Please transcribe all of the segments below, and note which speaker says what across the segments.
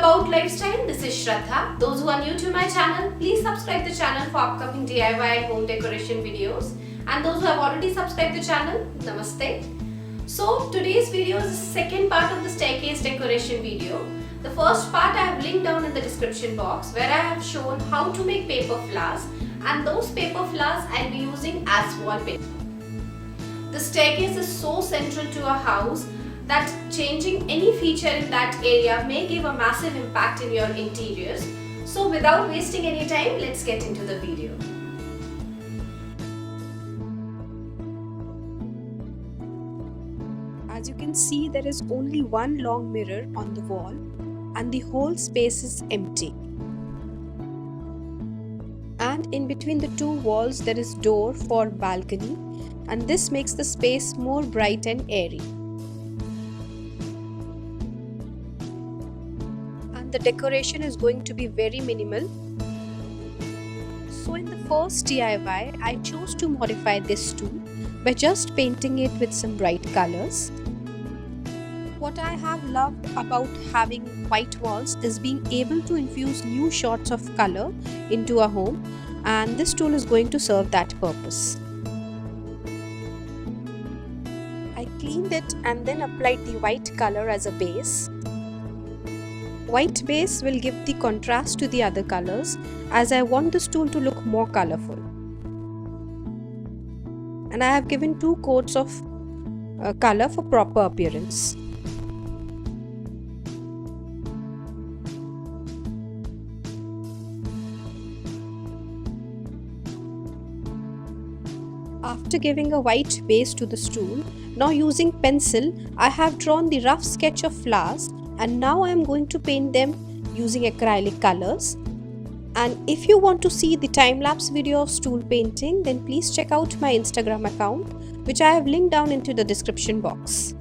Speaker 1: about lifestyle. This is Shraddha. Those who are new to my channel, please subscribe the channel for upcoming DIY and home decoration videos. And those who have already subscribed the channel, namaste. So today's video is the second part of the staircase decoration video. The first part I have linked down in the description box where I have shown how to make paper flowers, and those paper flowers I'll be using as wallpaper. The staircase is so central to a house that changing any feature in that area may give a massive impact in your interiors. So without wasting any time, let's get into the video.
Speaker 2: As you can see, there is only one long mirror on the wall and the whole space is empty. And in between the two walls there is door for balcony, and this makes the space more bright and airy. And the decoration is going to be very minimal. So in the first DIY, I chose to modify this stool by just painting it with some bright colors. What I have loved about having white walls is being able to infuse new shots of color into a home, and this tool is going to serve that purpose. I cleaned it and then applied the white color as a base. White base will give the contrast to the other colors, as I want this tool to look more colorful. And I have given 2 coats of color for proper appearance. After giving a white base to the stool, now using pencil, I have drawn the rough sketch of flowers, and now I am going to paint them using acrylic colors. And if you want to see the time-lapse video of stool painting, then please check out my Instagram account, which I have linked down into the description box.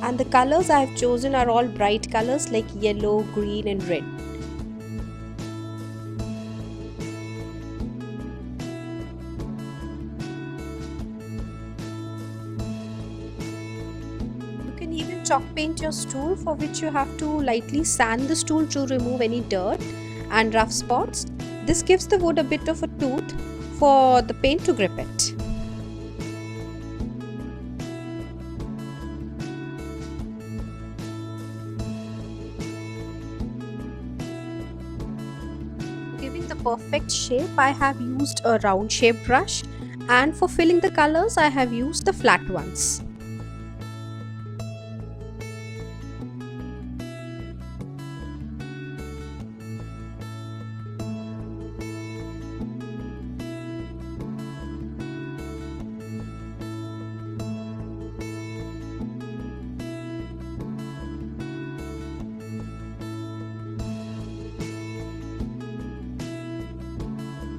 Speaker 2: And the colors I have chosen are all bright colors like yellow, green and red. You can even chalk paint your stool, for which you have to lightly sand the stool to remove any dirt and rough spots. This gives the wood a bit of a tooth for the paint to grip it. Giving the perfect shape, I have used a round shape brush, and for filling the colors I have used the flat ones.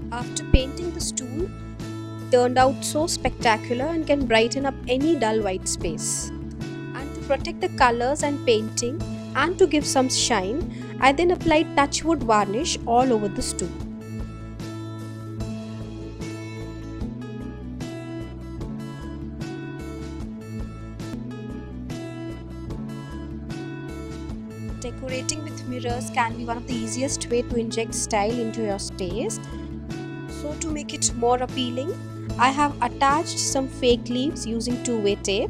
Speaker 2: After painting the stool, it turned out so spectacular and can brighten up any dull white space. And to protect the colors and painting and to give some shine, I then applied touchwood varnish all over the stool. Decorating with mirrors can be one of the easiest way to inject style into your space. So to make it more appealing, I have attached some fake leaves using two-way tape.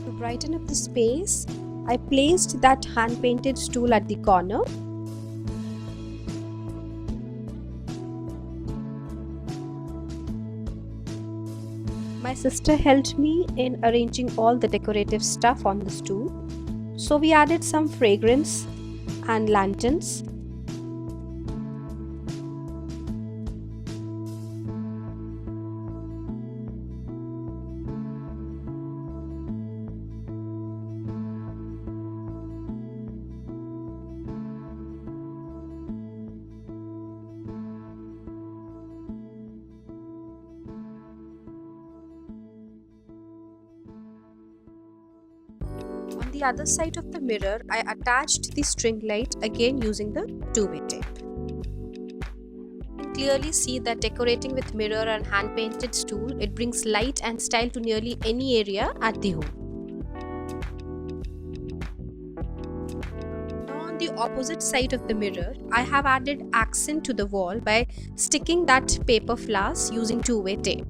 Speaker 2: To brighten up the space, I placed that hand-painted stool at the corner. My sister helped me in arranging all the decorative stuff on the stool. So we added some fragrance and lanterns. On the other side of the mirror, I attached the string light again using the two-way tape. clearly see that decorating with mirror and hand painted stool, it brings light and style to nearly any area at the home. Now on the opposite side of the mirror, I have added accent to the wall by sticking that paper flowers using two-way tape.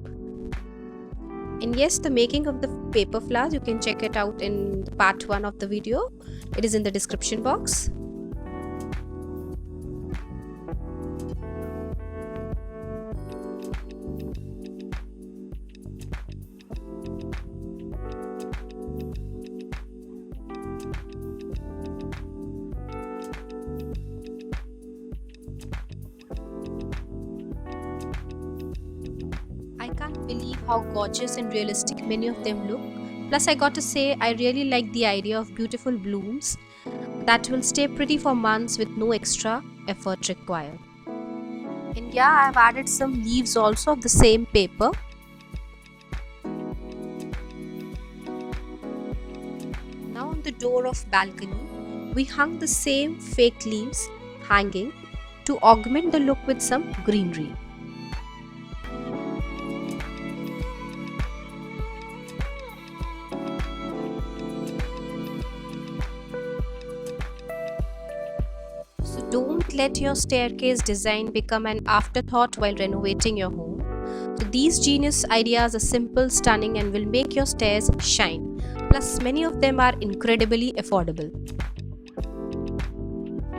Speaker 2: And yes, the making of the paper flowers, you can check it out in part 1 of the video. It is in the description box. I can't believe how gorgeous and realistic many of them look. Plus, I got to say, I really like the idea of beautiful blooms that will stay pretty for months with no extra effort required. And yeah, I've added some leaves also of the same paper. Now on the door of balcony, we hung the same fake leaves hanging to augment the look with some greenery. So don't let your staircase design become an afterthought while renovating your home. So these genius ideas are simple, stunning, and will make your stairs shine. Plus, many of them are incredibly affordable.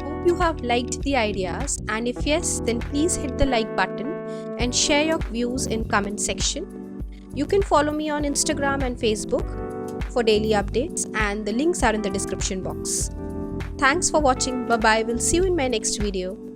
Speaker 2: Hope you have liked the ideas, and if yes, then please hit the like button and share your views in comment section. You can follow me on Instagram and Facebook for daily updates, and the links are in the description box. Thanks for watching. Bye bye. We'll see you in my next video.